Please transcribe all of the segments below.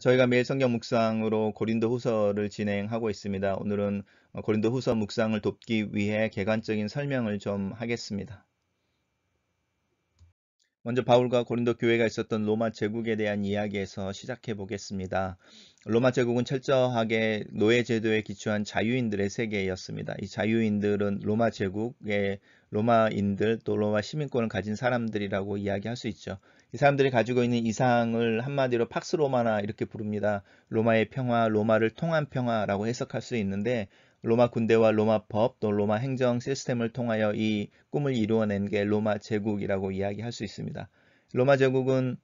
저희가 매일 성경 묵상으로 고린도 후서를 진행하고 있습니다. 오늘은 고린도 후서 묵상을 돕기 위해 개관적인 설명을 좀 하겠습니다. 먼저 바울과 고린도 교회가 있었던 로마 제국에 대한 이야기에서 시작해 보겠습니다. 로마 제국은 철저하게 노예 제도에 기초한 자유인들의 세계였습니다. 이 자유인들은 로마 제국의 로마인들 또 로마 시민권을 가진 사람들이라고 이야기할 수 있죠. 이 사람들이 가지고 있는 이상을 한마디로 팍스 로마나 이렇게 부릅니다. 로마의 평화, 로마를 통한 평화라고 해석할 수 있는데 로마 군대와 로마 법 또 로마 행정 시스템을 통하여 이 꿈을 이루어낸 게 로마 제국이라고 이야기할 수 있습니다. 로마 제국은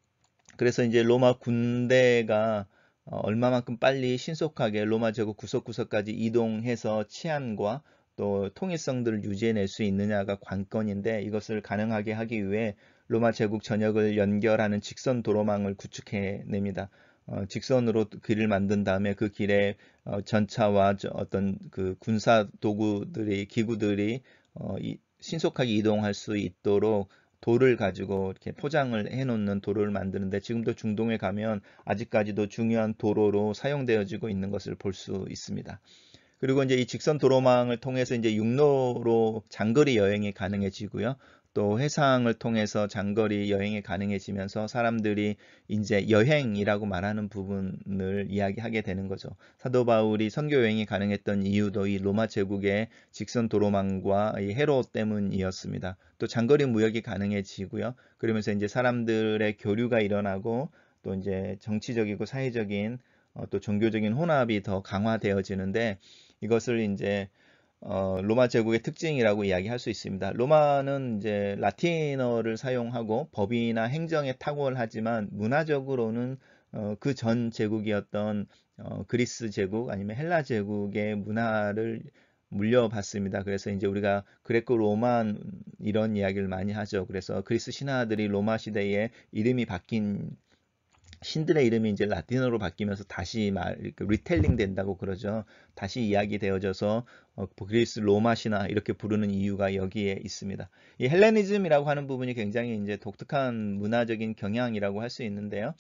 그래서 이제 로마 군대가 얼마만큼 빨리 신속하게 로마 제국 구석구석까지 이동해서 치안과 또 통일성들을 유지해낼 수 있느냐가 관건인데 이것을 가능하게 하기 위해 로마 제국 전역을 연결하는 직선 도로망을 구축해냅니다. 직선으로 길을 만든 다음에 그 길에 전차와 어떤 그 군사 도구들이 기구들이 신속하게 이동할 수 있도록 돌을 가지고 이렇게 포장을 해놓는 도로를 만드는데 지금도 중동에 가면 아직까지도 중요한 도로로 사용되어지고 있는 것을 볼 수 있습니다. 그리고 이제 이 직선 도로망을 통해서 이제 육로로 장거리 여행이 가능해지고요. 또 해상을 통해서 장거리 여행이 가능해지면서 사람들이 이제 여행이라고 말하는 부분을 이야기하게 되는 거죠. 사도 바울이 선교 여행이 가능했던 이유도 이 로마 제국의 직선 도로망과 이 해로 때문이었습니다. 또 장거리 무역이 가능해지고요. 그러면서 이제 사람들의 교류가 일어나고 또 이제 정치적이고 사회적인 또 종교적인 혼합이 더 강화되어지는데 이것을 이제 로마 제국의 특징이라고 이야기할 수 있습니다. 로마는 이제 라틴어를 사용하고 법이나 행정에 탁월하지만 문화적으로는 그 전 제국이었던 그리스 제국 아니면 헬라 제국의 문화를 물려받습니다. 그래서 이제 우리가 그레코 로만 이런 이야기를 많이 하죠. 그래서 그리스 신화들이 로마 시대에 이름이 바뀐 신들의 이름이 이제 라틴어로 바뀌면서 다시 리텔링 된다고 그러죠. 다시 이야기되어져서 그리스 로마 신화 이렇게 부르는 이유가 여기에 있습니다. 이 헬레니즘이라고 하는 부분이 굉장히 이제 독특한 문화적인 경향이라고 할 수 있는데요.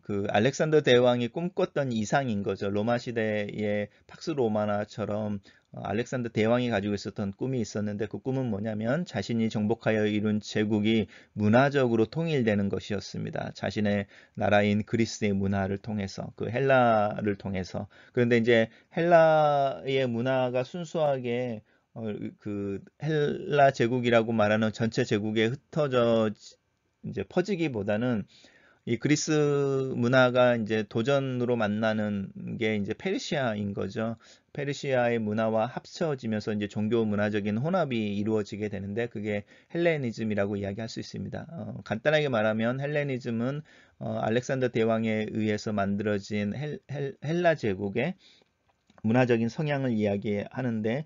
그 알렉산더 대왕이 꿈꿨던 이상인 거죠. 로마 시대의 팍스 로마나처럼 알렉산더 대왕이 가지고 있었던 꿈이 있었는데 그 꿈은 뭐냐면 자신이 정복하여 이룬 제국이 문화적으로 통일되는 것이었습니다. 자신의 나라인 그리스의 문화를 통해서 그 헬라를 통해서. 그런데 이제 헬라의 문화가 순수하게 그 헬라 제국이라고 말하는 전체 제국에 흩어져 이제 퍼지기보다는 이 그리스 문화가 이제 도전으로 만나는 게 이제 페르시아인 거죠. 페르시아의 문화와 합쳐지면서 이제 종교 문화적인 혼합이 이루어지게 되는데 그게 헬레니즘이라고 이야기할 수 있습니다. 간단하게 말하면 헬레니즘은 알렉산더 대왕에 의해서 만들어진 헬라 제국의 문화적인 성향을 이야기하는데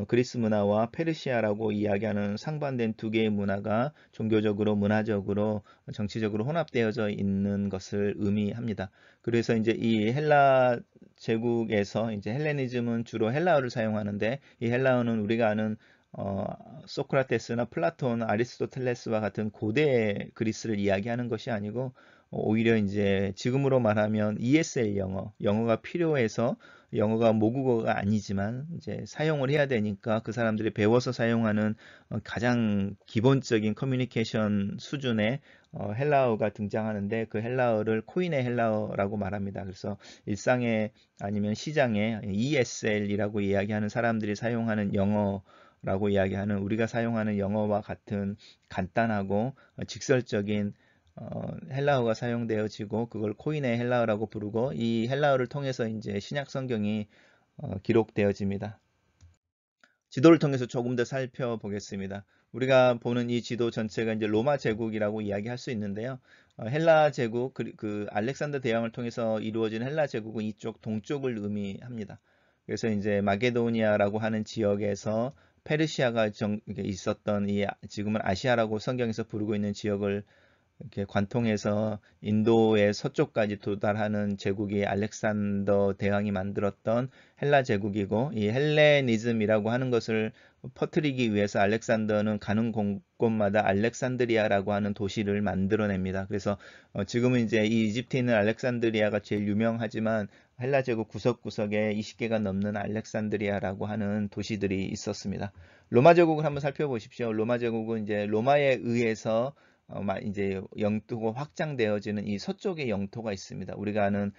그리스 문화와 페르시아라고 이야기하는 상반된 두 개의 문화가 종교적으로, 문화적으로, 정치적으로 혼합되어져 있는 것을 의미합니다. 그래서 이제 이 헬라 제국에서 이제 헬레니즘은 주로 헬라어를 사용하는데 이 헬라어는 우리가 아는 어, 소크라테스나 플라톤, 아리스토텔레스와 같은 고대 그리스를 이야기하는 것이 아니고 오히려 이제 지금으로 말하면 ESL 영어가 필요해서 영어가 모국어가 아니지만 이제 사용을 해야 되니까 그 사람들이 배워서 사용하는 가장 기본적인 커뮤니케이션 수준의 헬라어가 등장하는데 그 헬라어를 코인의 헬라어라고 말합니다. 그래서 일상에 아니면 시장에 ESL이라고 이야기하는 사람들이 사용하는 영어라고 이야기하는 우리가 사용하는 영어와 같은 간단하고 직설적인 헬라어가 사용되어지고 그걸 코인의 헬라어라고 부르고 이 헬라어를 통해서 이제 신약 성경이 기록되어집니다. 지도를 통해서 조금 더 살펴보겠습니다. 우리가 보는 이 지도 전체가 이제 로마 제국이라고 이야기할 수 있는데요. 헬라 제국, 그 알렉산더 대왕을 통해서 이루어진 헬라 제국은 이쪽 동쪽을 의미합니다. 그래서 이제 마게도니아라고 하는 지역에서 페르시아가 있었던 이 지금은 아시아라고 성경에서 부르고 있는 지역을 이렇게 관통해서 인도의 서쪽까지 도달하는 제국이 알렉산더 대왕이 만들었던 헬라 제국이고, 이 헬레니즘이라고 하는 것을 퍼뜨리기 위해서 알렉산더는 가는 곳마다 알렉산드리아라고 하는 도시를 만들어냅니다. 그래서 지금은 이제 이 이집트에 있는 알렉산드리아가 제일 유명하지만 헬라 제국 구석구석에 20개가 넘는 알렉산드리아라고 하는 도시들이 있었습니다. 로마 제국을 한번 살펴보십시오. 로마 제국은 이제 로마에 의해서 이제 영토가 확장되어지는 이 서쪽의 영토가 있습니다. 우리가 아는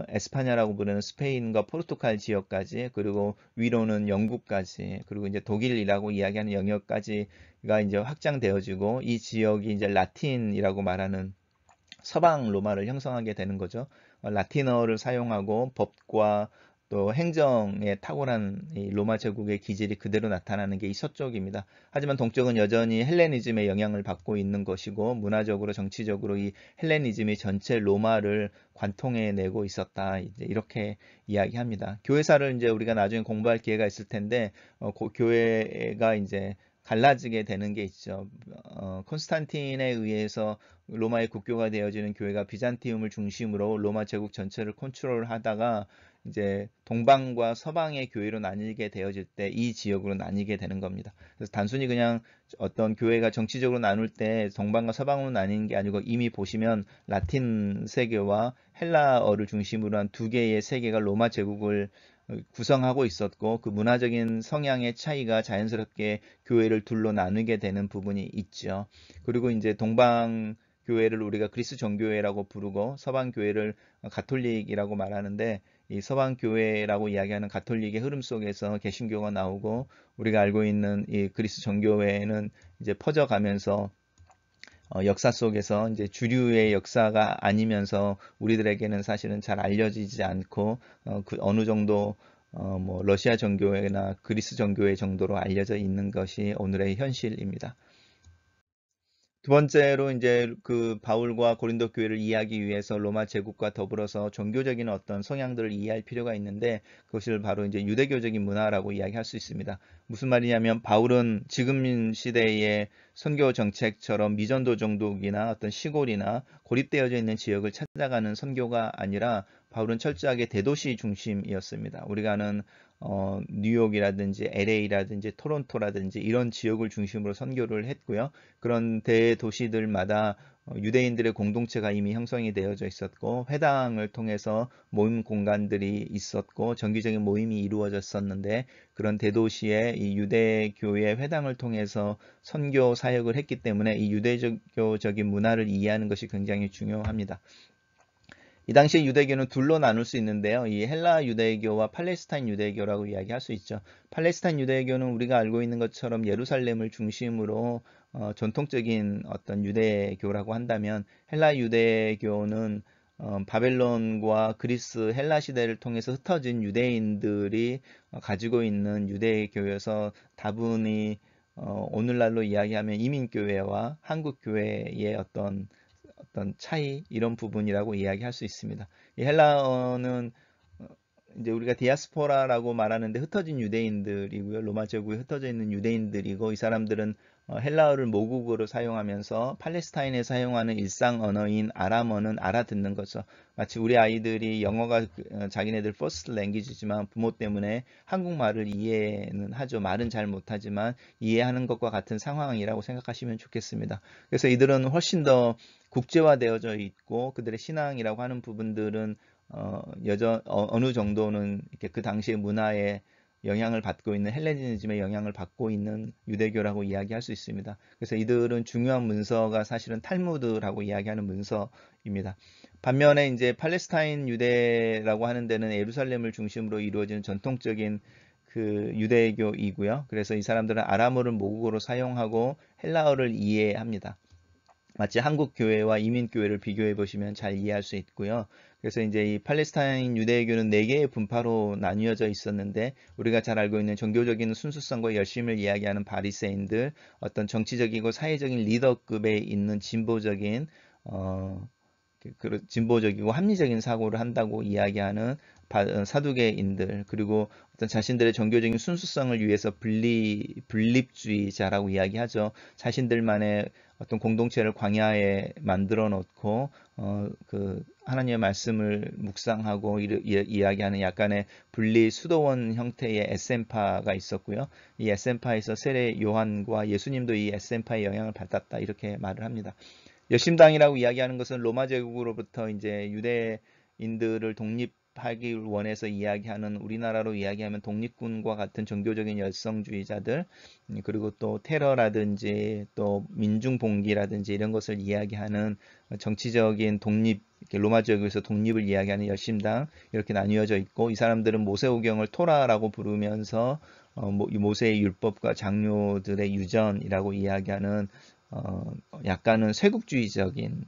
에스파냐라고 부르는 스페인과 포르투갈 지역까지, 그리고 위로는 영국까지, 그리고 이제 독일이라고 이야기하는 영역까지가 이제 확장되어지고, 이 지역이 이제 라틴이라고 말하는 서방 로마를 형성하게 되는 거죠. 라틴어를 사용하고 법과 또 행정에 탁월한 이 로마 제국의 기질이 그대로 나타나는 게 이 서쪽입니다. 하지만 동쪽은 여전히 헬레니즘의 영향을 받고 있는 것이고, 문화적으로 정치적으로 이 헬레니즘이 전체 로마를 관통해 내고 있었다. 이제 이렇게 이야기합니다. 교회사를 이제 우리가 나중에 공부할 기회가 있을 텐데, 교회가 이제 갈라지게 되는 게 있죠. 콘스탄틴에 의해서 로마의 국교가 되어지는 교회가 비잔티움을 중심으로 로마 제국 전체를 컨트롤하다가 이제 동방과 서방의 교회로 나뉘게 되어질 때 이 지역으로 나뉘게 되는 겁니다. 그래서 단순히 그냥 어떤 교회가 정치적으로 나눌 때 동방과 서방으로 나뉘는 게 아니고, 이미 보시면 라틴 세계와 헬라어를 중심으로 한 두 개의 세계가 로마 제국을 구성하고 있었고, 그 문화적인 성향의 차이가 자연스럽게 교회를 둘로 나누게 되는 부분이 있죠. 그리고 이제 동방 교회를 우리가 그리스 정교회라고 부르고, 서방 교회를 가톨릭이라고 말하는데, 이 서방 교회라고 이야기하는 가톨릭의 흐름 속에서 개신교가 나오고, 우리가 알고 있는 이 그리스 정교회는 이제 퍼져가면서 역사 속에서 이제 주류의 역사가 아니면서 우리들에게는 사실은 잘 알려지지 않고, 그 어느 정도 뭐 러시아 정교회나 그리스 정교회 정도로 알려져 있는 것이 오늘의 현실입니다. 두 번째로 이제 그 바울과 고린도 교회를 이해하기 위해서 로마 제국과 더불어서 종교적인 어떤 성향들을 이해할 필요가 있는데, 그것을 바로 이제 유대교적인 문화라고 이야기할 수 있습니다. 무슨 말이냐면, 바울은 지금 시대의 선교 정책처럼 미전도 종족이나 어떤 시골이나 고립되어져 있는 지역을 찾아가는 선교가 아니라, 바울은 철저하게 대도시 중심이었습니다. 우리가 아는 뉴욕이라든지 LA라든지 토론토라든지 이런 지역을 중심으로 선교를 했고요. 그런 대도시들마다 유대인들의 공동체가 이미 형성이 되어져 있었고, 회당을 통해서 모임 공간들이 있었고, 정기적인 모임이 이루어졌었는데, 그런 대도시에 이 유대교의 회당을 통해서 선교 사역을 했기 때문에 이 유대교적인 문화를 이해하는 것이 굉장히 중요합니다. 이 당시에 유대교는 둘로 나눌 수 있는데요. 이 헬라 유대교와 팔레스타인 유대교라고 이야기할 수 있죠. 팔레스타인 유대교는 우리가 알고 있는 것처럼 예루살렘을 중심으로 전통적인 어떤 유대교라고 한다면, 헬라 유대교는 바벨론과 그리스 헬라 시대를 통해서 흩어진 유대인들이 가지고 있는 유대교여서, 다분히 오늘날로 이야기하면 이민교회와 한국교회의 어떤 차이, 이런 부분이라고 이야기할 수 있습니다. 이 헬라어는 이제 우리가 디아스포라라고 말하는데, 흩어진 유대인들이고요. 로마 제국에 흩어져 있는 유대인들이고, 이 사람들은 헬라어를 모국어로 사용하면서 팔레스타인에 사용하는 일상 언어인 아람어는 알아듣는 거죠. 마치 우리 아이들이 영어가 자기네들 퍼스트 랭귀지지만 부모 때문에 한국말을 이해는 하죠. 말은 잘 못하지만 이해하는 것과 같은 상황이라고 생각하시면 좋겠습니다. 그래서 이들은 훨씬 더 국제화되어져 있고, 그들의 신앙이라고 하는 부분들은 어느 정도는 이렇게 그 당시의 문화에 영향을 받고 있는, 헬레니즘의 영향을 받고 있는 유대교라고 이야기할 수 있습니다. 그래서 이들은 중요한 문서가 사실은 탈무드라고 이야기하는 문서입니다. 반면에 이제 팔레스타인 유대라고 하는 데는 예루살렘을 중심으로 이루어지는 전통적인 그 유대교이고요. 그래서 이 사람들은 아람어를 모국어로 사용하고 헬라어를 이해합니다. 마치 한국 교회와 이민 교회를 비교해 보시면 잘 이해할 수 있고요. 그래서 이제 이 팔레스타인 유대교는 네 개의 분파로 나뉘어져 있었는데, 우리가 잘 알고 있는 종교적인 순수성과 열심을 이야기하는 바리새인들, 어떤 정치적이고 사회적인 리더급에 있는 진보적인 진보적이고 합리적인 사고를 한다고 이야기하는 사두개인들, 그리고 어떤 자신들의 종교적인 순수성을 위해서 분립주의자라고 이야기하죠. 자신들만의 어떤 공동체를 광야에 만들어 놓고 하나님의 말씀을 묵상하고 이야기하는 약간의 분리 수도원 형태의 에센파가 있었고요. 이 에센파에서 세례 요한과 예수님도 이 에센파의 영향을 받았다 이렇게 말을 합니다. 열심당이라고 이야기하는 것은 로마 제국으로부터 이제 유대인들을 독립하기 원해서 이야기하는, 우리나라로 이야기하면 독립군과 같은 종교적인 열성주의자들, 그리고 또 테러라든지 또 민중봉기라든지 이런 것을 이야기하는 정치적인 독립, 로마 제국에서 독립을 이야기하는 열심당, 이렇게 나뉘어져 있고, 이 사람들은 모세오경을 토라라고 부르면서 모세의 율법과 장로들의 유전이라고 이야기하는 약간은 쇄국주의적인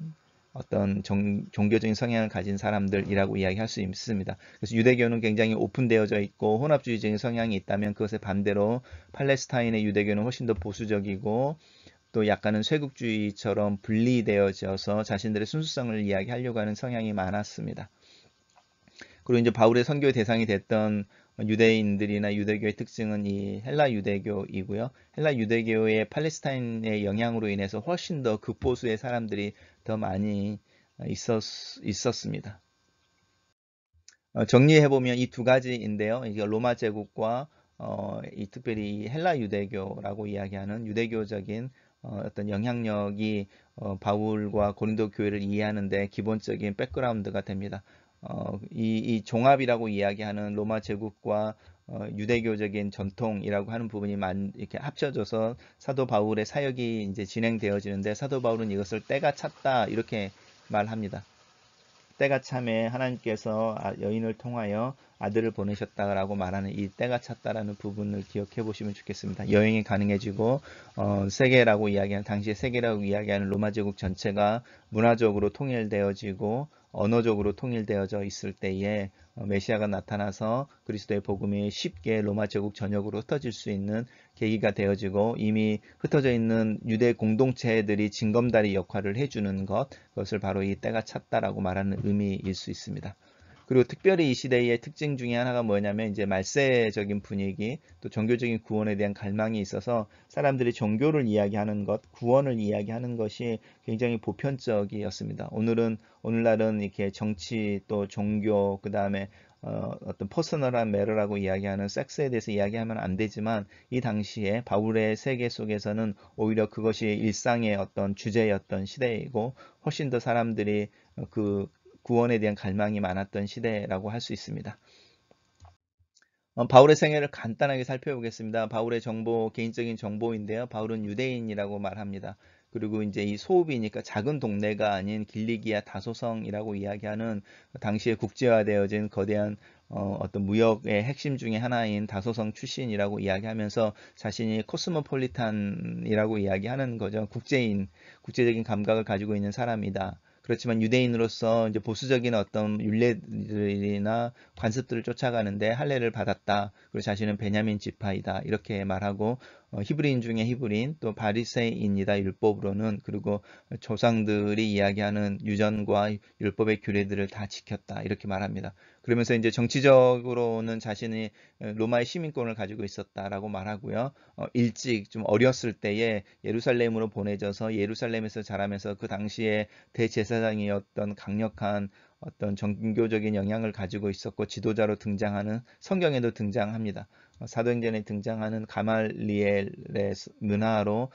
어떤 종교적인 성향을 가진 사람들이라고 이야기할 수 있습니다. 그래서 유대교는 굉장히 오픈되어져 있고 혼합주의적인 성향이 있다면, 그것에 반대로 팔레스타인의 유대교는 훨씬 더 보수적이고 또 약간은 쇄국주의처럼 분리되어져서 자신들의 순수성을 이야기하려고 하는 성향이 많았습니다. 그리고 이제 바울의 선교의 대상이 됐던 유대인들이나 유대교의 특징은 이 헬라 유대교이고요. 헬라 유대교의 팔레스타인의 영향으로 인해서 훨씬 더 극보수의 사람들이 더 많이 있었습니다. 정리해보면 이 두 가지인데요. 이게 로마 제국과 특별히 헬라 유대교라고 이야기하는 유대교적인 어떤 영향력이 바울과 고린도 교회를 이해하는데 기본적인 백그라운드가 됩니다. 이 종합이라고 이야기하는 로마 제국과 유대교적인 전통이라고 하는 부분이 이렇게 합쳐져서 사도 바울의 사역이 이제 진행되어지는데, 사도 바울은 이것을 때가 찼다 이렇게 말합니다. 때가 참에 하나님께서 여인을 통하여 아들을 보내셨다라고 말하는 이 때가 찼다라는 부분을 기억해 보시면 좋겠습니다. 여행이 가능해지고 세계라고 이야기하는, 당시의 세계라고 이야기하는 로마 제국 전체가 문화적으로 통일되어지고 언어적으로 통일되어져 있을 때에 메시아가 나타나서 그리스도의 복음이 쉽게 로마 제국 전역으로 흩어질 수 있는 계기가 되어지고, 이미 흩어져 있는 유대 공동체들이 징검다리 역할을 해주는 그것을 바로 이 때가 찼다라고 말하는 의미일 수 있습니다. 그리고 특별히 이 시대의 특징 중에 하나가 뭐냐면 이제 말세적인 분위기, 또 종교적인 구원에 대한 갈망이 있어서 사람들이 종교를 이야기하는 것, 구원을 이야기하는 것이 굉장히 보편적이었습니다. 오늘날은 이렇게 정치, 또 종교, 그 다음에 어떤 퍼스널한 매너라고 이야기하는 섹스에 대해서 이야기하면 안 되지만, 이 당시에 바울의 세계 속에서는 오히려 그것이 일상의 어떤 주제였던 시대이고, 훨씬 더 사람들이 그 구원에 대한 갈망이 많았던 시대라고 할 수 있습니다. 바울의 생애를 간단하게 살펴보겠습니다. 바울의 개인적인 정보인데요. 바울은 유대인이라고 말합니다. 그리고 이제 이 소읍이니까 작은 동네가 아닌 길리기아 다소성이라고 이야기하는 당시에 국제화되어진 거대한 어떤 무역의 핵심 중에 하나인 다소성 출신이라고 이야기하면서 자신이 코스모폴리탄이라고 이야기하는 거죠. 국제적인 감각을 가지고 있는 사람이다. 그렇지만 유대인으로서 이제 보수적인 어떤 율례들이나 관습들을 쫓아가는데 할례를 받았다. 그리고 자신은 베냐민 지파이다. 이렇게 말하고 히브리인 중에 히브리인, 또 바리새인이다 율법으로는. 그리고 조상들이 이야기하는 유전과 율법의 규례들을 다 지켰다. 이렇게 말합니다. 그러면서 이제 정치적으로는 자신이 로마의 시민권을 가지고 있었다라고 말하고요. 일찍 좀 어렸을 때에 예루살렘으로 보내져서 예루살렘에서 자라면서 그 당시에 대제사장이었던 강력한 어떤 종교적인 영향을 가지고 있었고 지도자로 등장하는, 성경에도 등장합니다. 사도행전에 등장하는 가말리엘의 문화로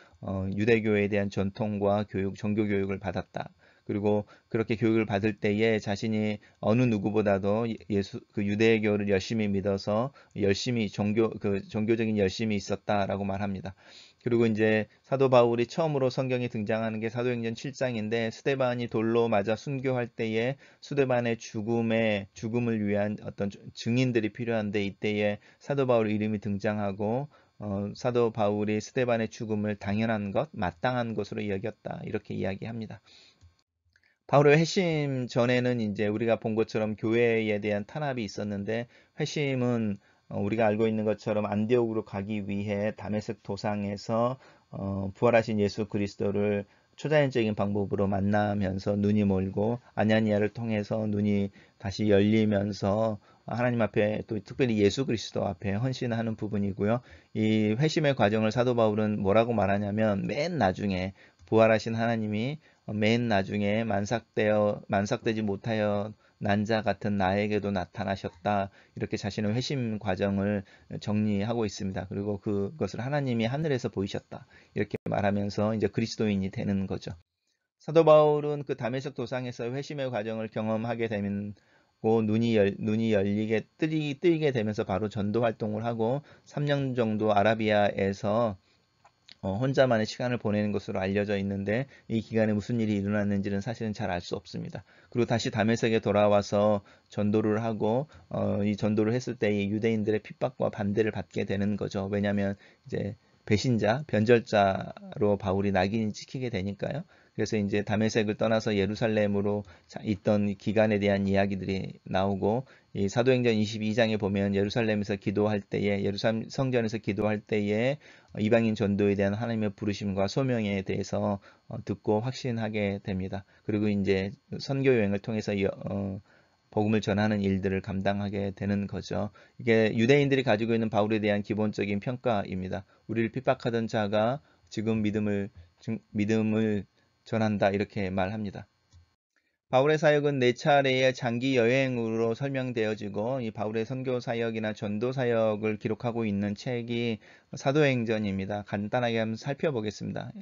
유대교에 대한 전통과 종교 교육을 받았다. 그리고 그렇게 교육을 받을 때에 자신이 어느 누구보다도 유대교를 열심히 믿어서 종교적인 열심이 있었다라고 말합니다. 그리고 이제 사도 바울이 처음으로 성경에 등장하는 게 사도행전 7장인데, 스데반이 돌로 맞아 순교할 때에 스데반의 죽음을 위한 어떤 증인들이 필요한데, 이때에 사도 바울 이름이 등장하고 사도 바울이 스데반의 죽음을 당연한 것, 마땅한 것으로 여겼다. 이렇게 이야기합니다. 바울의 회심 전에는 이제 우리가 본 것처럼 교회에 대한 탄압이 있었는데, 회심은 우리가 알고 있는 것처럼 안디옥으로 가기 위해 다메섹 도상에서 부활하신 예수 그리스도를 초자연적인 방법으로 만나면서 눈이 멀고 아냐니아를 통해서 눈이 다시 열리면서 하나님 앞에 또 특별히 예수 그리스도 앞에 헌신하는 부분이고요. 이 회심의 과정을 사도 바울은 뭐라고 말하냐면 맨 나중에 부활하신 하나님이 맨 나중에 만삭되지 못하여 난 자 같은 나에게도 나타나셨다. 이렇게 자신의 회심 과정을 정리하고 있습니다. 그리고 그것을 하나님이 하늘에서 보이셨다. 이렇게 말하면서 이제 그리스도인이 되는 거죠. 사도 바울은 그 다메섹 도상에서 회심의 과정을 경험하게 되면 눈이 열리게 뜨이게 되면서 바로 전도 활동을 하고 3년 정도 아라비아에서 혼자만의 시간을 보내는 것으로 알려져 있는데 이 기간에 무슨 일이 일어났는지는 사실은 잘 알 수 없습니다. 그리고 다시 다메섹에 돌아와서 전도를 하고 이 전도를 했을 때 이 유대인들의 핍박과 반대를 받게 되는 거죠. 왜냐하면 이제 배신자, 변절자로 바울이 낙인이 찍히게 되니까요. 그래서 이제 다메섹을 떠나서 예루살렘으로 있던 기간에 대한 이야기들이 나오고 이 사도행전 22장에 보면 예루살렘에서 기도할 때에 예루살렘 성전에서 기도할 때에 이방인 전도에 대한 하나님의 부르심과 소명에 대해서 듣고 확신하게 됩니다. 그리고 이제 선교 여행을 통해서 복음을 전하는 일들을 감당하게 되는 거죠. 이게 유대인들이 가지고 있는 바울에 대한 기본적인 평가입니다. 우리를 핍박하던 자가 지금 믿음을 전한다 이렇게 말합니다. 바울의 사역은 네 차례의 장기 여행으로 설명되어지고 이 바울의 선교 사역이나 전도 사역을 기록하고 있는 책이 사도행전입니다. 간단하게 한번 살펴보겠습니다.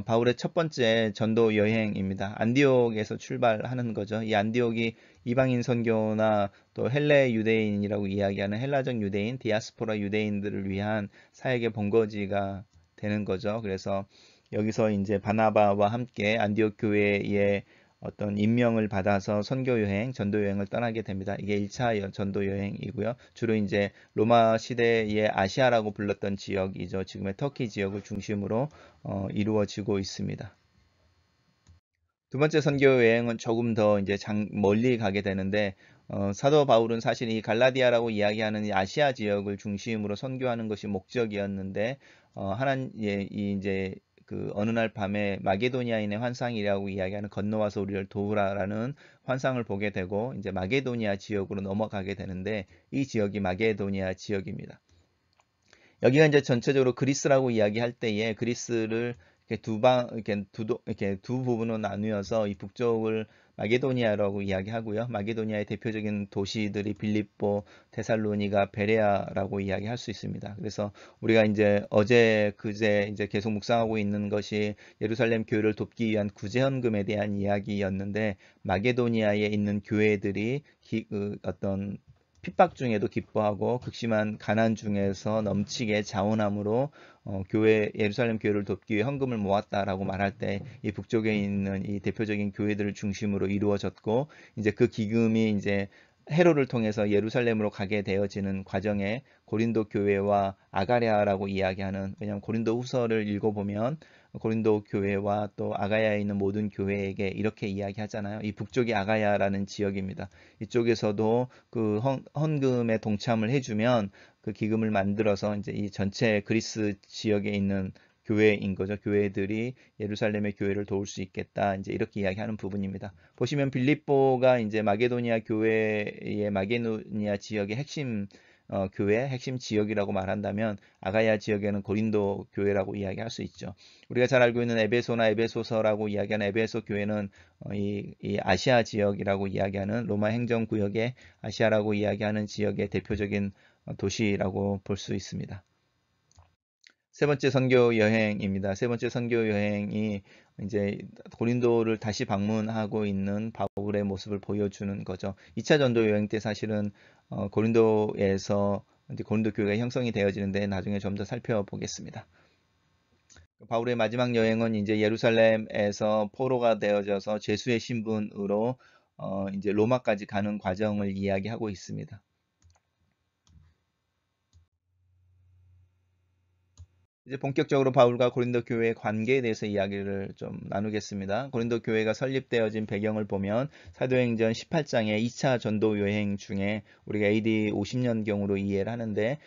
바울의 첫 번째 전도 여행입니다. 안디옥에서 출발하는 거죠. 이 안디옥이 이방인 선교나 또 헬레 유대인이라고 이야기하는 헬라적 유대인, 디아스포라 유대인들을 위한 사역의 본거지가 되는 거죠. 그래서 여기서 이제 바나바와 함께 안디옥 교회에 어떤 임명을 받아서 선교 여행, 전도 여행을 떠나게 됩니다. 이게 1차 전도 여행이고요. 주로 이제 로마 시대의 아시아라고 불렀던 지역이죠. 지금의 터키 지역을 중심으로 이루어지고 있습니다. 두 번째 선교 여행은 조금 더 이제 멀리 가게 되는데 사도 바울은 사실 이 갈라디아라고 이야기하는 이 아시아 지역을 중심으로 선교하는 것이 목적이었는데 이제 그 어느 날 밤에 마게도니아인의 환상이라고 이야기하는 건너와서 우리를 도우라라는 환상을 보게 되고 이제 마게도니아 지역으로 넘어가게 되는데 이 지역이 마게도니아 지역입니다. 여기가 이제 전체적으로 그리스라고 이야기할 때에 그리스를 이렇게 두 부분으로 나누어서 이 북쪽을 마게도니아라고 이야기하고요. 마게도니아의 대표적인 도시들이 빌립보, 데살로니가, 베레아라고 이야기할 수 있습니다. 그래서 우리가 이제 어제 그제 이제 계속 묵상하고 있는 것이 예루살렘 교회를 돕기 위한 구제헌금에 대한 이야기였는데 마게도니아에 있는 교회들이 어떤 핍박 중에도 기뻐하고 극심한 가난 중에서 넘치게 자원함으로 예루살렘 교회를 돕기 위해 헌금을 모았다라고 말할 때 이 북쪽에 있는 이 대표적인 교회들을 중심으로 이루어졌고 이제 그 기금이 이제 헤로를 통해서 예루살렘으로 가게 되어지는 과정에 고린도 교회와 아가랴라고 이야기하는 왜냐하면 고린도 후서를 읽어보면 고린도 교회와 또 아가야에 있는 모든 교회에게 이렇게 이야기하잖아요. 이 북쪽이 아가야라는 지역입니다. 이쪽에서도 그 헌금에 동참을 해주면 그 기금을 만들어서 이제 이 전체 그리스 지역에 있는 교회인 거죠. 교회들이 예루살렘의 교회를 도울 수 있겠다. 이제 이렇게 이야기하는 부분입니다. 보시면 빌립보가 이제 마게도니아 교회의 마게도니아 지역의 핵심 교회, 핵심 지역이라고 말한다면 아가야 지역에는 고린도 교회라고 이야기할 수 있죠. 우리가 잘 알고 있는 에베소나 에베소서라고 이야기하는 에베소 교회는 이 아시아 지역이라고 이야기하는 로마 행정구역의 아시아라고 이야기하는 지역의 대표적인 도시라고 볼 수 있습니다. 세 번째 선교 여행입니다. 세 번째 선교 여행이 이제 고린도를 다시 방문하고 있는 바울의 모습을 보여주는 거죠. 2차 전도 여행 때 사실은 고린도에서 이제 고린도 교회가 형성이 되어지는데 나중에 좀 더 살펴보겠습니다. 바울의 마지막 여행은 이제 예루살렘에서 포로가 되어져서 제수의 신분으로 이제 로마까지 가는 과정을 이야기하고 있습니다. 이제 본격적으로 바울과 고린도 교회의 관계에 대해서 이야기를 좀 나누겠습니다. 고린도 교회가 설립되어진 배경을 보면 사도행전 18장의 2차 전도 여행 중에 우리가 AD 50년경으로 이해를 하는데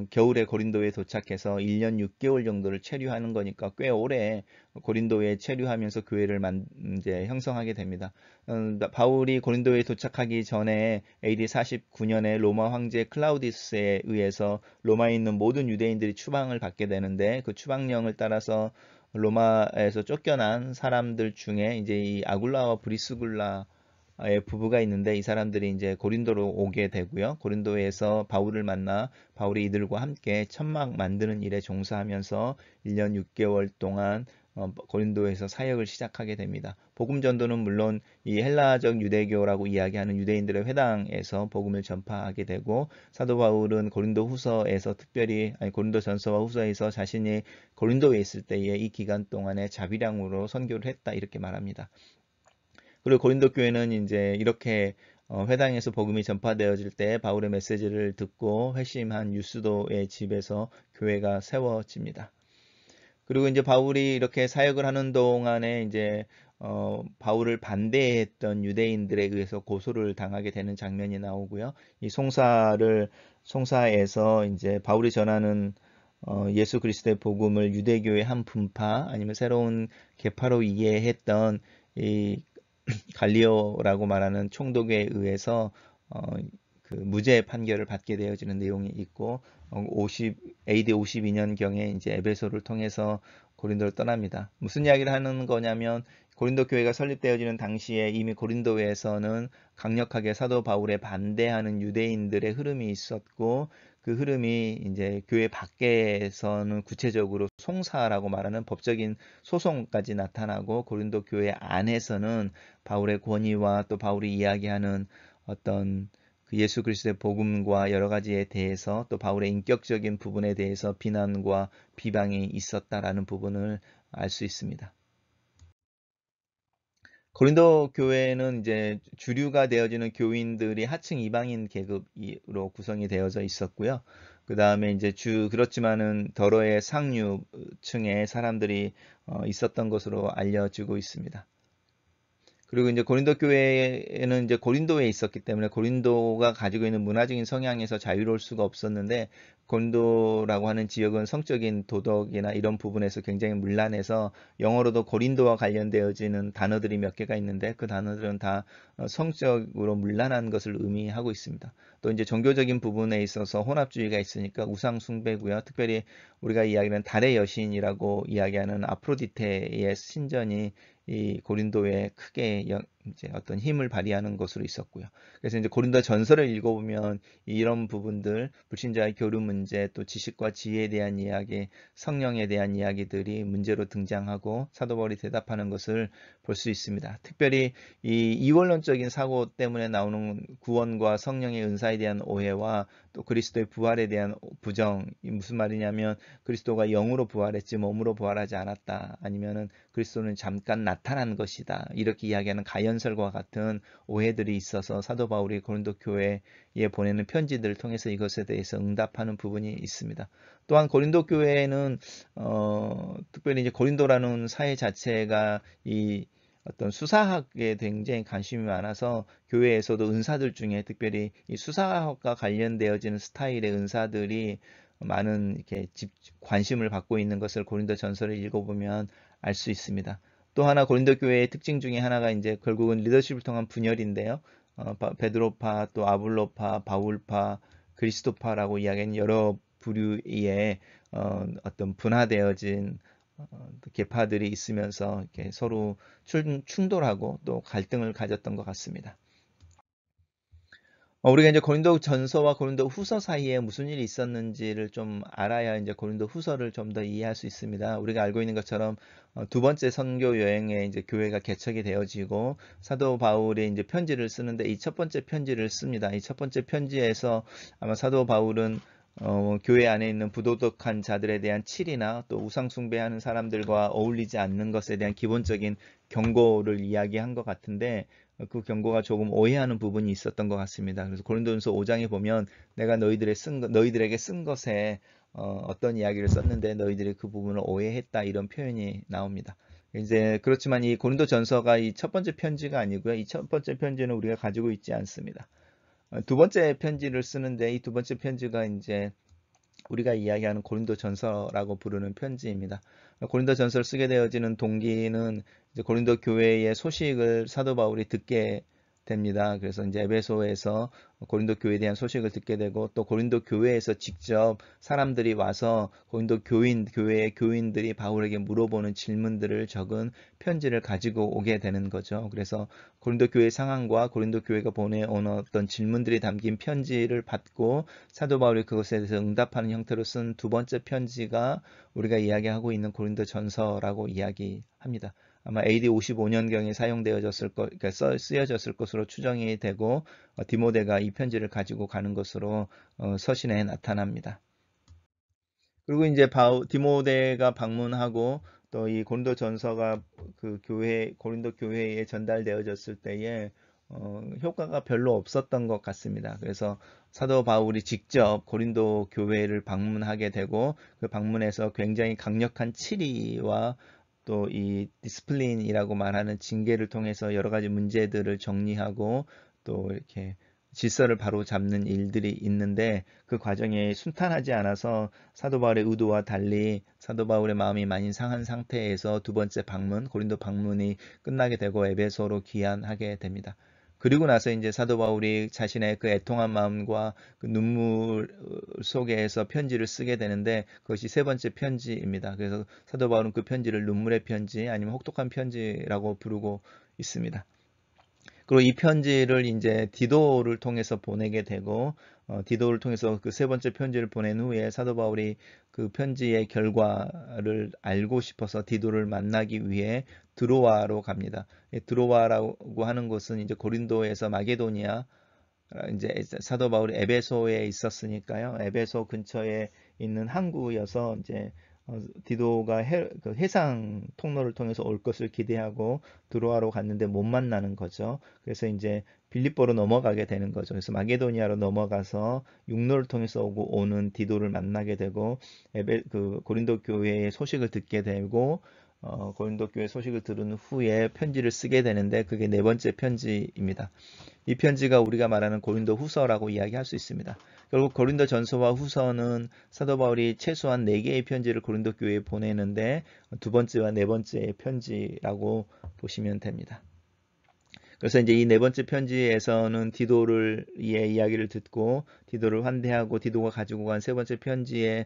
겨울에 고린도에 도착해서 1년 6개월 정도를 체류하는 거니까 꽤 오래 고린도에 체류하면서 교회를 이제 형성하게 됩니다. 바울이 고린도에 도착하기 전에 AD 49년에 로마 황제 클라우디스에 의해서 로마에 있는 모든 유대인들이 추방을 받게 되는데, 그 추방령을 따라서 로마에서 쫓겨난 사람들 중에 이제 이 아굴라와 브리스굴라의 부부가 있는데, 이 사람들이 이제 고린도로 오게 되고요. 고린도에서 바울을 만나 바울이 이들과 함께 천막 만드는 일에 종사하면서 1년 6개월 동안 고린도에서 사역을 시작하게 됩니다. 복음 전도는 물론 이 헬라적 유대교라고 이야기하는 유대인들의 회당에서 복음을 전파하게 되고, 사도 바울은 고린도 후서에서 특별히 고린도 전서와 후서에서 자신이 고린도에 있을 때에 이 기간 동안에 자비량으로 선교를 했다, 이렇게 말합니다. 그리고 고린도 교회는 이제 이렇게 회당에서 복음이 전파되어질 때 바울의 메시지를 듣고 회심한 유스도의 집에서 교회가 세워집니다. 그리고 이제 바울이 이렇게 사역을 하는 동안에 이제 바울을 반대했던 유대인들에 의해서 고소를 당하게 되는 장면이 나오고요. 이 송사에서 이제 바울이 전하는 예수 그리스도의 복음을 유대교의 한 분파 아니면 새로운 계파로 이해했던 이 갈리오라고 말하는 총독에 의해서 그 무죄 판결을 받게 되어지는 내용이 있고, AD 52년경에 이제 에베소를 통해서 고린도를 떠납니다. 무슨 이야기를 하는 거냐면, 고린도 교회가 설립되어지는 당시에 이미 고린도에서는 강력하게 사도 바울에 반대하는 유대인들의 흐름이 있었고, 그 흐름이 이제 교회 밖에서는 구체적으로 송사라고 말하는 법적인 소송까지 나타나고, 고린도 교회 안에서는 바울의 권위와 또 바울이 이야기하는 어떤 그 예수 그리스도의 복음과 여러 가지에 대해서, 또 바울의 인격적인 부분에 대해서 비난과 비방이 있었다라는 부분을 알 수 있습니다. 고린도 교회는 이제 주류가 되어지는 교인들이 하층 이방인 계급으로 구성이 되어져 있었고요. 그 다음에 이제 그렇지만은 더러의 상류층의 사람들이 있었던 것으로 알려지고 있습니다. 그리고 이제 고린도 교회에는 이제 고린도에 있었기 때문에 고린도가 가지고 있는 문화적인 성향에서 자유로울 수가 없었는데, 고린도라고 하는 지역은 성적인 도덕이나 이런 부분에서 굉장히 문란해서 영어로도 고린도와 관련되어지는 단어들이 몇 개가 있는데, 그 단어들은 다 성적으로 문란한 것을 의미하고 있습니다. 또 이제 종교적인 부분에 있어서 혼합주의가 있으니까 우상 숭배고요. 특별히 우리가 이야기하는 달의 여신이라고 이야기하는 아프로디테의 신전이 이 고린도에 크게 이제 어떤 힘을 발휘하는 것으로 있었고요. 그래서 이제 고린도 전서를 읽어보면 이런 부분들, 불신자의 교류 문제, 또 지식과 지혜에 대한 이야기, 성령에 대한 이야기들이 문제로 등장하고 사도 바울이 대답하는 것을 볼 수 있습니다. 특별히 이 이원론적인 사고 때문에 나오는 구원과 성령의 은사에 대한 오해와 또 그리스도의 부활에 대한 부정, 이 무슨 말이냐면 그리스도가 영으로 부활했지 몸으로 부활하지 않았다, 아니면은 그리스도는 잠깐 나타난 것이다, 이렇게 이야기하는 가연설과 같은 오해들이 있어서 사도 바울이 고린도 교회에 보내는 편지들을 통해서 이것에 대해서 응답하는 부분이 있습니다. 또한 고린도 교회는 특별히 이제 고린도라는 사회 자체가 이 어떤 수사학에 굉장히 관심이 많아서 교회에서도 은사들 중에 특별히 이 수사학과 관련되어지는 스타일의 은사들이 많은 이렇게 관심을 받고 있는 것을 고린도 전서를 읽어보면 알 수 있습니다. 또 하나 고린도 교회의 특징 중에 하나가 이제 결국은 리더십을 통한 분열인데요. 베드로파, 또 아볼로파, 바울파, 그리스도파라고 이야기하는 여러 부류의 어떤 분화되어진 계파들이 있으면서 이렇게 서로 충돌하고 또 갈등을 가졌던 것 같습니다. 우리가 이제 고린도 전서와 고린도 후서 사이에 무슨 일이 있었는지를 좀 알아야 이제 고린도 후서를 좀 더 이해할 수 있습니다. 우리가 알고 있는 것처럼 두 번째 선교 여행에 이제 교회가 개척이 되어지고 사도 바울이 이제 편지를 쓰는데, 이 첫 번째 편지를 씁니다. 이 첫 번째 편지에서 아마 사도 바울은 교회 안에 있는 부도덕한 자들에 대한 치리나 또 우상 숭배하는 사람들과 어울리지 않는 것에 대한 기본적인 경고를 이야기한 것 같은데, 그 경고가 조금 오해하는 부분이 있었던 것 같습니다. 그래서 고린도전서 5장에 보면 내가 너희들에게 쓴 것에 어떤 이야기를 썼는데 너희들이 그 부분을 오해했다, 이런 표현이 나옵니다. 이제 그렇지만 이 고린도전서가 이 첫 번째 편지가 아니고요. 이 첫 번째 편지는 우리가 가지고 있지 않습니다. 두 번째 편지를 쓰는데, 이 두 번째 편지가 이제 우리가 이야기하는 고린도전서라고 부르는 편지입니다. 고린도전서를 쓰게 되어지는 동기는 이제 고린도 교회의 소식을 사도 바울이 듣게 됩니다. 그래서 이제 에베소에서 고린도 교회에 대한 소식을 듣게 되고, 또 고린도 교회에서 직접 사람들이 와서 고린도 교회의 교인들이 바울에게 물어보는 질문들을 적은 편지를 가지고 오게 되는 거죠. 그래서 고린도 교회 상황과 고린도 교회가 보내온 어떤 질문들이 담긴 편지를 받고 사도 바울이 그것에 대해서 응답하는 형태로 쓴 두 번째 편지가 우리가 이야기하고 있는 고린도전서라고 이야기합니다. 아마 AD 55년경에 그러니까 쓰여졌을 것으로 추정이 되고, 디모데가 이 편지를 가지고 가는 것으로 서신에 나타납니다. 그리고 이제 디모데가 방문하고 또 이 고린도전서가 그 고린도 교회에 전달되어졌을 때에 효과가 별로 없었던 것 같습니다. 그래서 사도 바울이 직접 고린도 교회를 방문하게 되고, 그 방문에서 굉장히 강력한 치리와 또 이 디스플린이라고 말하는 징계를 통해서 여러 가지 문제들을 정리하고 또 이렇게 질서를 바로잡는 일들이 있는데, 그 과정이 순탄하지 않아서 사도 바울의 의도와 달리 사도 바울의 마음이 많이 상한 상태에서 두 번째 고린도 방문이 끝나게 되고 에베소로 귀환하게 됩니다. 그리고 나서 이제 사도 바울이 자신의 그 애통한 마음과 그 눈물 속에서 편지를 쓰게 되는데, 그것이 세 번째 편지입니다. 그래서 사도 바울은 그 편지를 눈물의 편지 아니면 혹독한 편지라고 부르고 있습니다. 그리고 이 편지를 이제 디도를 통해서 보내게 되고, 디도를 통해서 그 세 번째 편지를 보낸 후에 사도 바울이 그 편지의 결과를 알고 싶어서 디도를 만나기 위해 드로아로 갑니다. 드로아라고 하는 곳은 이제 고린도에서 마게도니아, 이제 사도 바울이 에베소에 있었으니까요. 에베소 근처에 있는 항구여서 이제 디도가 그 해상 통로를 통해서 올 것을 기대하고 드로아로 갔는데 못 만나는 거죠. 그래서 이제 빌립보로 넘어가게 되는 거죠. 그래서 마게도니아로 넘어가서 육로를 통해서 오는 디도를 만나게 되고, 그 고린도 교회의 소식을 듣게 되고, 고린도 교회 소식을 들은 후에 편지를 쓰게 되는데, 그게 네 번째 편지입니다. 이 편지가 우리가 말하는 고린도 후서라고 이야기할 수 있습니다. 결국 고린도 전서와 후서는 사도 바울이 최소한 4개의 편지를 고린도 교회에 보내는데, 두 번째와 네 번째의 편지라고 보시면 됩니다. 그래서 이제 이 네 번째 편지에서는 디도의 이야기를 듣고 디도를 환대하고, 디도가 가지고 간 세 번째 편지에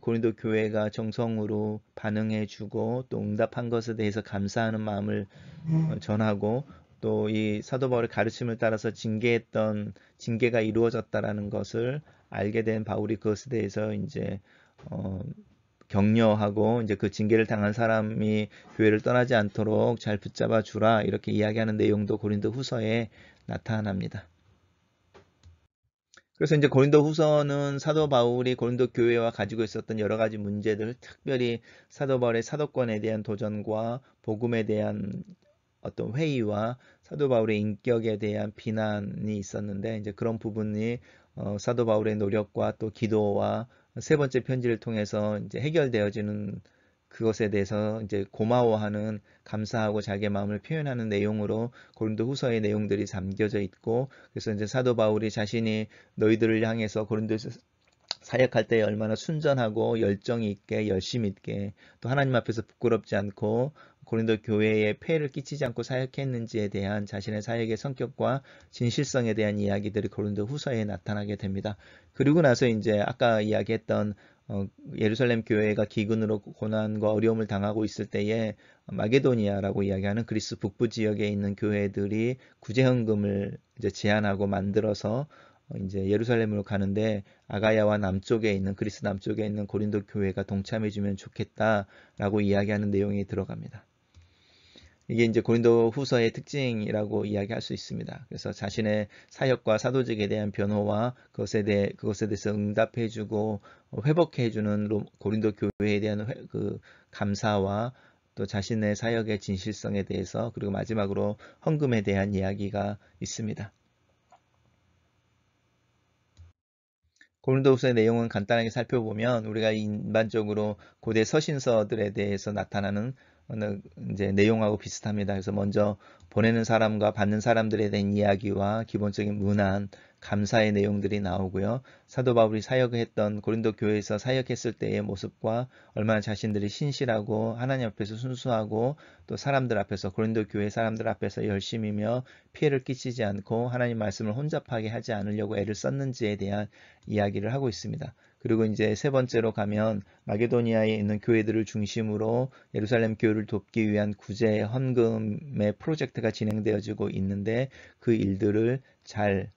고린도 교회가 정성으로 반응해주고 또 응답한 것에 대해서 감사하는 마음을 전하고, 또 이 사도 바울의 가르침을 따라서 징계가 이루어졌다라는 것을 알게 된 바울이 그것에 대해서 이제 격려하고, 이제 그 징계를 당한 사람이 교회를 떠나지 않도록 잘 붙잡아 주라, 이렇게 이야기하는 내용도 고린도 후서에 나타납니다. 그래서 이제 고린도 후서는 사도 바울이 고린도 교회와 가지고 있었던 여러 가지 문제들, 특별히 사도 바울의 사도권에 대한 도전과 복음에 대한 어떤 회의와 사도 바울의 인격에 대한 비난이 있었는데, 이제 그런 부분이 사도 바울의 노력과 또 기도와 세 번째 편지를 통해서 이제 해결되어지는, 그것에 대해서 이제 고마워하는, 감사하고 자기의 마음을 표현하는 내용으로 고린도 후서의 내용들이 담겨져 있고, 그래서 이제 사도 바울이 자신이 너희들을 향해서 고린도에서 사역할 때 얼마나 순전하고 열정이 있게 열심히 있게 또 하나님 앞에서 부끄럽지 않고 고린도 교회에 폐해를 끼치지 않고 사역했는지에 대한 자신의 사역의 성격과 진실성에 대한 이야기들이 고린도 후서에 나타나게 됩니다. 그리고 나서 이제 아까 이야기했던 예루살렘 교회가 기근으로 고난과 어려움을 당하고 있을 때에 마게도니아라고 이야기하는 그리스 북부 지역에 있는 교회들이 구제헌금을 이제 제안하고 만들어서 이제 예루살렘으로 가는데, 아가야와 그리스 남쪽에 있는 고린도 교회가 동참해주면 좋겠다라고 이야기하는 내용이 들어갑니다. 이게 이제 고린도 후서의 특징이라고 이야기할 수 있습니다. 그래서 자신의 사역과 사도직에 대한 변호와 그것에 대해서 응답해주고 회복해주는 고린도 교회에 대한 그 감사와 또 자신의 사역의 진실성에 대해서, 그리고 마지막으로 헌금에 대한 이야기가 있습니다. 고린도후서의 내용은 간단하게 살펴보면 우리가 일반적으로 고대 서신서들에 대해서 나타나는 이제 내용하고 비슷합니다. 그래서 먼저 보내는 사람과 받는 사람들에 대한 이야기와 기본적인 문안, 감사의 내용들이 나오고요. 사도 바울이 사역을 했던 고린도 교회에서 사역했을 때의 모습과 얼마나 자신들이 신실하고 하나님 앞에서 순수하고 또 사람들 앞에서 고린도 교회 사람들 앞에서 열심히며 피해를 끼치지 않고 하나님 말씀을 혼잡하게 하지 않으려고 애를 썼는지에 대한 이야기를 하고 있습니다. 그리고 이제 세 번째로 가면 마게도니아에 있는 교회들을 중심으로 예루살렘 교회를 돕기 위한 구제 헌금의 프로젝트가 진행되어지고 있는데 그 일들을 잘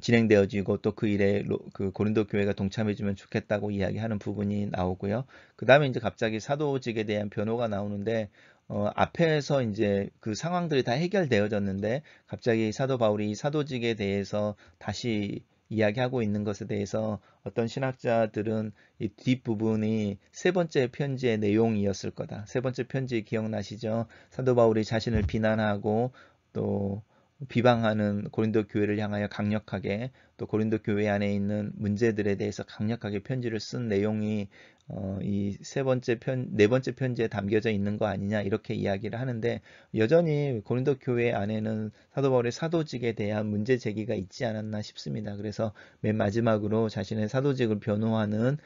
진행되어지고 또 그 일에 그 고린도 교회가 동참해주면 좋겠다고 이야기하는 부분이 나오고요. 그 다음에 이제 갑자기 사도직에 대한 변호가 나오는데 앞에서 이제 그 상황들이 다 해결되어졌는데 갑자기 사도 바울이 사도직에 대해서 다시 이야기하고 있는 것에 대해서 어떤 신학자들은 이 뒷부분이 세 번째 편지의 내용이었을 거다. 세 번째 편지 기억나시죠? 사도 바울이 자신을 비난하고 또 비방하는 고린도 교회를 향하여 강력하게 또 고린도 교회 안에 있는 문제들에 대해서 강력하게 편지를 쓴 내용이 이 네 번째 편지에 담겨져 있는 거 아니냐 이렇게 이야기를 하는데 여전히 고린도 교회 안에는 사도 바울의 사도직에 대한 문제 제기가 있지 않았나 싶습니다. 그래서 맨 마지막으로 자신의 사도직을 변호하는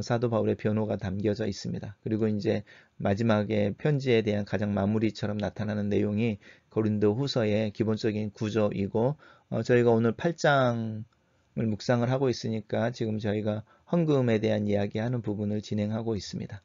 사도 바울의 변호가 담겨져 있습니다. 그리고 이제 마지막에 편지에 대한 가장 마무리처럼 나타나는 내용이 고린도 후서의 기본적인 구조이고 저희가 오늘 8장을 묵상을 하고 있으니까 지금 저희가 헌금에 대한 이야기하는 부분을 진행하고 있습니다.